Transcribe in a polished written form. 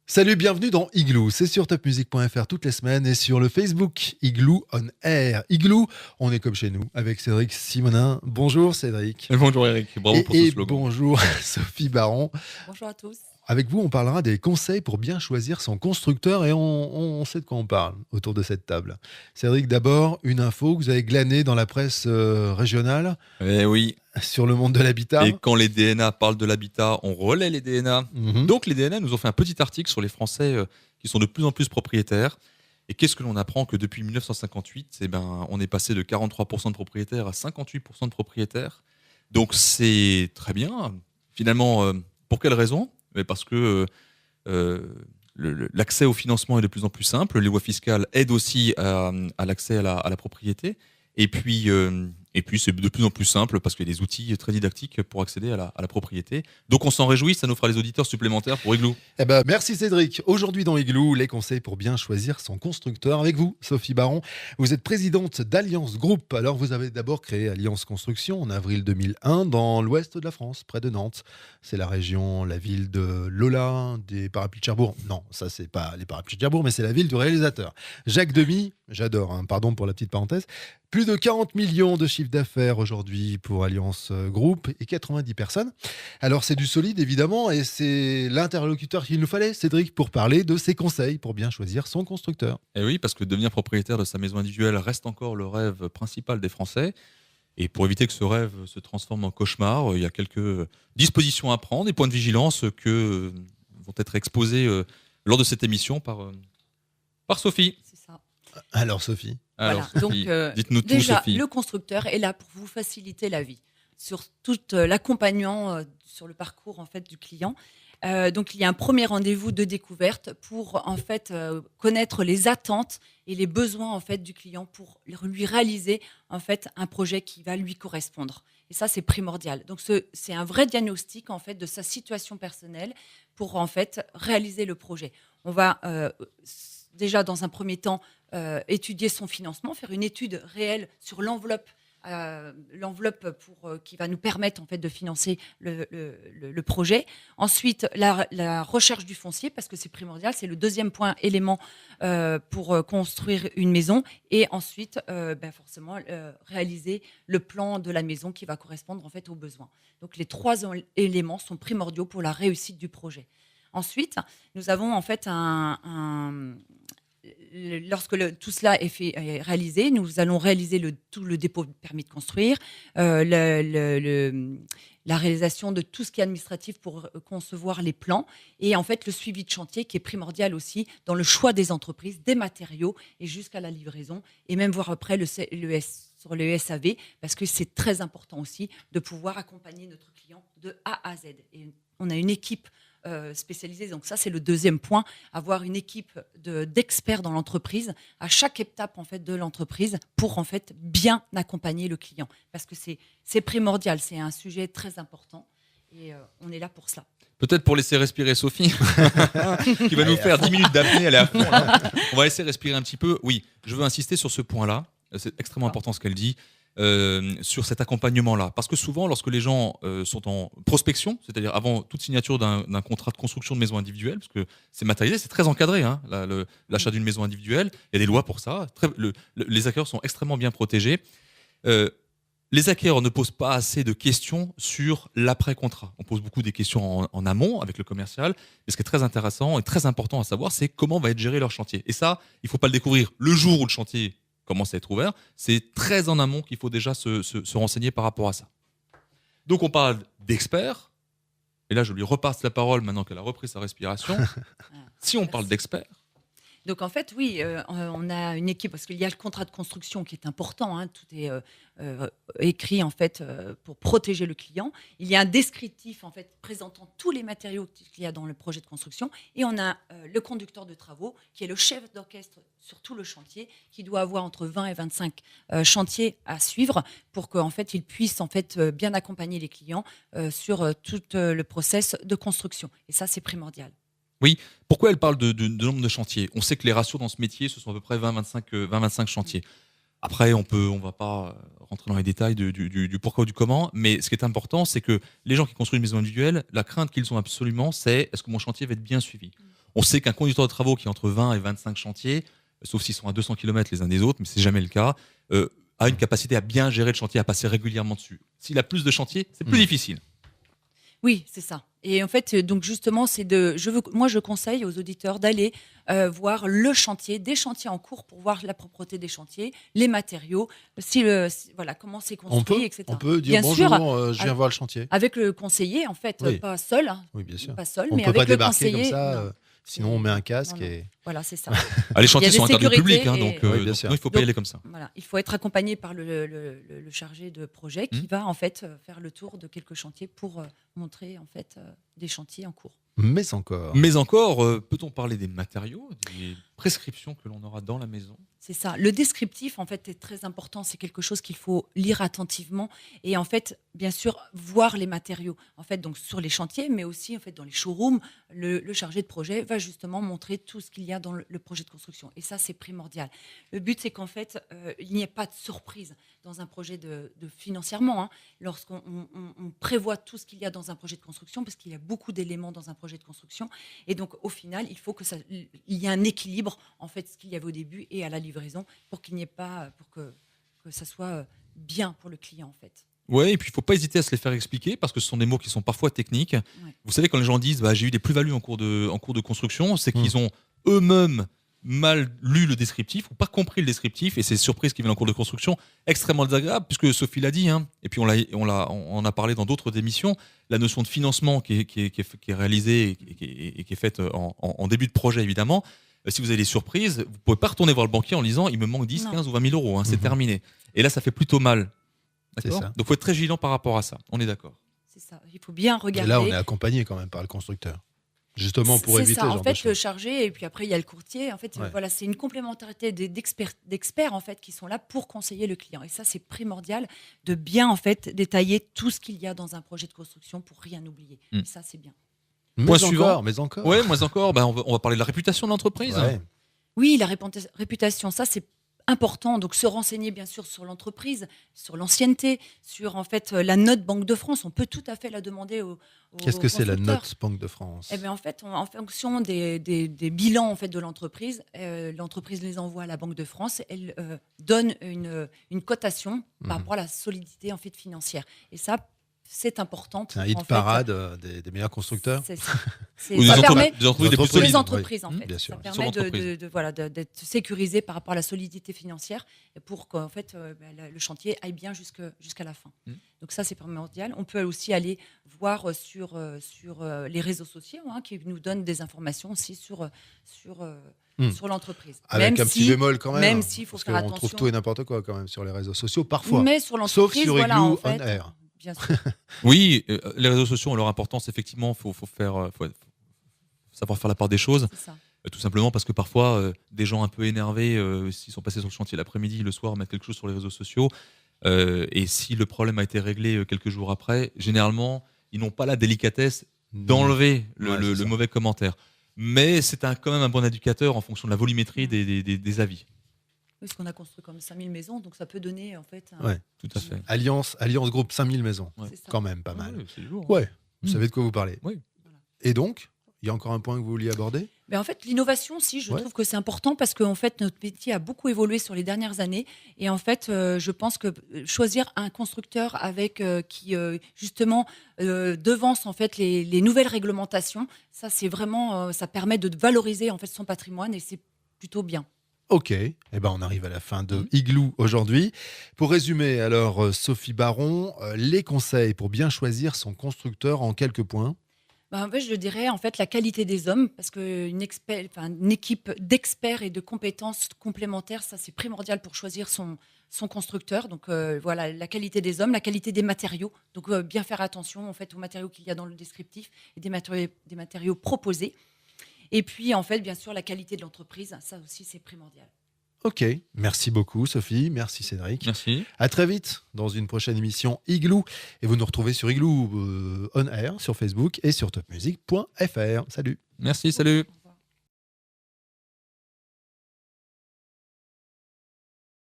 Salut, bienvenue dans Igloo. C'est sur topmusic.fr toutes les semaines et sur le Facebook Igloo on Air. Igloo, on est comme chez nous avec Cédric Simonin. Bonjour Cédric. Bonjour Eric, bravo pour ce slogan. Bonjour Sophie Baron. Bonjour à tous. Avec vous, on parlera des conseils pour bien choisir son constructeur et on sait de quoi on parle autour de cette table. Cédric, d'abord, une info que vous avez glanée dans la presse régionale Eh oui, sur le monde de l'habitat. et quand les DNA parlent de l'habitat, on relaie les DNA. Mhm. Donc les DNA nous ont fait un petit article sur les Français qui sont de plus en plus propriétaires. Et qu'est-ce que l'on apprend? Que depuis 1958, on est passé de 43% de propriétaires à 58% de propriétaires. Donc c'est très bien. Finalement, pour quelle raison? Parce que l'accès au financement est de plus en plus simple. Les lois fiscales aident aussi à l'accès à la propriété. Et puis c'est de plus en plus simple parce qu'il y a des outils très didactiques pour accéder à la propriété. Donc on s'en réjouit, ça nous fera les auditeurs supplémentaires pour Igloo. Eh ben, merci Cédric. Aujourd'hui dans Igloo, les conseils pour bien choisir son constructeur. Avec vous, Sophie Baron, vous êtes présidente d'Alliance Group. Alors vous avez d'abord créé Alliance Construction en avril 2001 dans l'ouest de la France, près de Nantes. C'est la région, la ville de Lola, des Parapluies de Cherbourg. Non, ça c'est pas les Parapluies de Cherbourg, mais c'est la ville du réalisateur. Jacques Demy, j'adore, hein, pardon pour la petite parenthèse. Plus de 40 millions de chiffre d'affaires aujourd'hui pour Alliance Group et 90 personnes. Alors c'est du solide évidemment et c'est l'interlocuteur qu'il nous fallait, Cédric, pour parler de ses conseils pour bien choisir son constructeur. Et oui, parce que devenir propriétaire de sa maison individuelle reste encore le rêve principal des Français. Et pour éviter que ce rêve se transforme en cauchemar, il y a quelques dispositions à prendre, des points de vigilance que vont être exposés lors de cette émission par Sophie. C'est ça. Alors Sophie. Alors, Voilà. Donc, Sophie, dites-nous tout, déjà, Sophie. le constructeur est là pour vous faciliter la vie sur tout l'accompagnement sur le parcours en fait du client. Donc, il y a un premier rendez-vous de découverte pour en fait connaître les attentes et les besoins en fait du client pour lui réaliser en fait un projet qui va lui correspondre. Et ça, c'est primordial. Donc, c'est un vrai diagnostic en fait de sa situation personnelle pour en fait réaliser le projet. On va déjà dans un premier temps étudier son financement, faire une étude réelle sur l'enveloppe qui va nous permettre en fait de financer le projet. Ensuite, la recherche du foncier, parce que c'est primordial, c'est le deuxième élément pour construire une maison. Et ensuite, forcément, réaliser le plan de la maison qui va correspondre en fait aux besoins. Donc, les trois éléments sont primordiaux pour la réussite du projet. Ensuite, nous avons en fait lorsque tout cela est réalisé, nous allons réaliser tout le dépôt de permis de construire, la réalisation de tout ce qui est administratif pour concevoir les plans et en fait le suivi de chantier qui est primordial aussi dans le choix des entreprises, des matériaux et jusqu'à la livraison et même voir après sur le SAV parce que c'est très important aussi de pouvoir accompagner notre client de A à Z. Et on a une équipe spécialisée. Donc ça, c'est le deuxième point, avoir une équipe d'experts dans l'entreprise à chaque étape en fait de l'entreprise pour en fait bien accompagner le client parce que c'est primordial, c'est un sujet très important et on est là pour cela. Peut-être pour laisser respirer Sophie, qui va nous faire 10 minutes d'apnée, elle est à fond. Là. On va laisser respirer un petit peu. Oui, je veux insister sur ce point-là. C'est extrêmement important ce qu'elle dit. Sur cet accompagnement-là. Parce que souvent, lorsque les gens sont en prospection, c'est-à-dire avant toute signature d'un contrat de construction de maison individuelle, parce que c'est matérialisé, c'est très encadré, hein, l'achat d'une maison individuelle, il y a des lois pour ça, les acquéreurs sont extrêmement bien protégés. Les acquéreurs ne posent pas assez de questions sur l'après-contrat. On pose beaucoup des questions en amont avec le commercial, mais ce qui est très intéressant et très important à savoir, c'est comment va être géré leur chantier. Et ça, il ne faut pas le découvrir le jour où le chantier commence à être ouvert, c'est très en amont qu'il faut déjà se renseigner par rapport à ça. Donc on parle d'experts, et là je lui repasse la parole maintenant qu'elle a repris sa respiration. Si on parle d'experts, Donc en fait, oui, on a une équipe parce qu'il y a le contrat de construction qui est important. Hein, tout est écrit en fait pour protéger le client. Il y a un descriptif en fait présentant tous les matériaux qu'il y a dans le projet de construction et on a le conducteur de travaux qui est le chef d'orchestre sur tout le chantier qui doit avoir entre 20 et 25 chantiers à suivre pour qu'en fait il puisse en fait bien accompagner les clients sur tout le process de construction. Et ça, c'est primordial. oui, pourquoi elle parle de nombre de chantiers? On sait que les ratios dans ce métier, ce sont à peu près 20-25 chantiers. Après, on va pas rentrer dans les détails du pourquoi ou du comment, mais ce qui est important, c'est que les gens qui construisent une maison individuelle, la crainte qu'ils ont absolument, c'est est-ce que mon chantier va être bien suivi? On sait qu'un conducteur de travaux qui est entre 20 et 25 chantiers, sauf s'ils sont à 200 km les uns des autres, mais c'est jamais le cas, a une capacité à bien gérer le chantier, à passer régulièrement dessus. S'il a plus de chantiers, c'est plus difficile. Oui, c'est ça. Et en fait, donc justement, moi, je conseille aux auditeurs d'aller voir le chantier, des chantiers en cours pour voir la propreté des chantiers, les matériaux, voilà, comment c'est construit, etc. On peut dire Bien bonjour, sûr, je viens voir le chantier. avec le conseiller, en fait, Oui. pas seul, hein, Oui, bien sûr. pas seul, On ne mais peut avec pas le débarquer conseiller. comme ça, non. sinon on met un casque Non, non. et... Voilà, c'est ça. Les chantiers Il y a sont des interdits au public, sécurités donc, Oui, bien sûr. non, il ne faut pas y Donc, aller comme ça. Voilà, il faut être accompagné par le chargé de projet qui va en fait faire le tour de quelques chantiers pour montrer en fait des chantiers en cours. Mais encore. Mais encore, peut-on parler des matériaux, des prescriptions que l'on aura dans la maison? C'est ça. Le descriptif, en fait, est très important. C'est quelque chose qu'il faut lire attentivement et, en fait, bien sûr, voir les matériaux. En fait, donc sur les chantiers, mais aussi en fait dans les showrooms, le chargé de projet va justement montrer tout ce qu'il y a dans le projet de construction. Et ça, c'est primordial. Le but, c'est qu'en fait, il n'y ait pas de surprise dans un projet financièrement. Hein, lorsqu'on on prévoit tout ce qu'il y a dans un projet de construction, parce qu'il y a beaucoup d'éléments dans un projet de construction. Et donc, au final, il faut il y ait un équilibre en fait, ce qu'il y avait au début et à la livraison, pour qu'il n'y ait pas, pour que ça soit bien pour le client en fait. Ouais, et puis il ne faut pas hésiter à se les faire expliquer parce que ce sont des mots qui sont parfois techniques. Ouais. Vous savez, quand les gens disent j'ai eu des plus-values en cours de construction, c'est qu'ils ont eux-mêmes mal lu le descriptif ou pas compris le descriptif, et c'est surprises qui viennent en cours de construction extrêmement désagréable, puisque Sophie l'a dit, hein, et puis on a parlé dans d'autres émissions, la notion de financement qui est réalisée et qui est faite en début de projet évidemment. Si vous avez des surprises, vous ne pouvez pas retourner voir le banquier en disant il me manque 10, 15 ou 20 000 euros, hein, c'est terminé. Et là, ça fait plutôt mal. D'accord ? ça. Donc il faut être très vigilant par rapport à ça. On est d'accord. C'est ça. Il faut bien Et regarder. là, on est accompagné quand même par le constructeur. Justement pour éviter ça, ce en genre de fait, le choses. chargé, et puis après, il y a le courtier. En fait, Ouais. voilà, c'est une complémentarité d'experts en fait, qui sont là pour conseiller le client. Et ça, c'est primordial de bien en fait, détailler tout ce qu'il y a dans un projet de construction pour rien oublier. Et ça, c'est bien. Point suivant. Mais encore. Ouais, moi encore, on va parler de la réputation de l'entreprise. Ouais. Oui, la réputation, ça, c'est important. Donc, se renseigner, bien sûr, sur l'entreprise, sur l'ancienneté, sur, en fait, la note Banque de France. On peut tout à fait la demander aux Qu'est-ce que c'est la constructeurs. note Banque de France? Eh bien, en fait, en fonction des bilans en fait, de l'entreprise, l'entreprise les envoie à la Banque de France. Elle donne une cotation par rapport à la solidité en fait, financière. Et ça, c'est important. C'est un hit en fait, parade des meilleurs constructeurs. C'est ça. Ou des Ça entreprises, permet des entreprises les plus Entreprises. pour les solides. entreprises, en oui, fait. bien sûr. Ça Sur permet l'entreprise. voilà, d'être sécurisé par rapport à la solidité financière et pour qu'en fait, le chantier aille bien jusqu'à la fin. Donc ça, c'est primordial. On peut aussi aller voir sur les réseaux sociaux hein, qui nous donnent des informations aussi sur l'entreprise. Avec un petit bémol quand même. Même s'il faut parce faire qu'on attention. trouve tout et n'importe quoi quand même sur les réseaux sociaux, parfois. Mais sur Sauf l'entreprise, sur voilà, Igloo en fait, On Air. bien sûr. Oui, les réseaux sociaux ont leur importance, effectivement. Faut savoir faire la part des choses. C'est ça. Tout simplement parce que parfois, des gens un peu énervés, s'ils sont passés sur le chantier l'après-midi, le soir, mettent quelque chose sur les réseaux sociaux. Et si le problème a été réglé quelques jours après, généralement, ils n'ont pas la délicatesse d'enlever Ouais, c'est le ça. mauvais commentaire. Mais c'est quand même un bon indicateur en fonction de la volumétrie des avis. Parce qu'on a construit comme 5000 maisons, donc ça peut donner en fait. Ouais. Tout à fait. Alliance Groupe 5000 maisons. C'est ça. Quand même pas mal. Ouais, c'est lourd. Ouais, vous savez de quoi vous parlez. Oui. Et donc, il y a encore un point que vous vouliez aborder? Mais en fait, l'innovation aussi, je Ouais. trouve que c'est important parce qu'en fait, notre métier a beaucoup évolué sur les dernières années. Et en fait, je pense que choisir un constructeur avec qui justement devance en fait les nouvelles réglementations, ça c'est vraiment, ça permet de valoriser en fait son patrimoine et c'est plutôt bien. Ok, eh ben on arrive à la fin de Igloo aujourd'hui. Pour résumer, alors Sophie Baron, les conseils pour bien choisir son constructeur en quelques points. En fait, je dirais en fait la qualité des hommes, parce qu'une une équipe d'experts et de compétences complémentaires, ça c'est primordial pour choisir son constructeur. Donc voilà, la qualité des hommes, la qualité des matériaux. Donc bien faire attention en fait aux matériaux qu'il y a dans le descriptif et des matériaux proposés. Et puis en fait, bien sûr, la qualité de l'entreprise, ça aussi c'est primordial. Ok, merci beaucoup Sophie, merci Cédric. Merci. À très vite dans une prochaine émission Igloo. Et vous nous retrouvez sur Igloo On Air, sur Facebook et sur topmusic.fr. Salut. Merci, salut.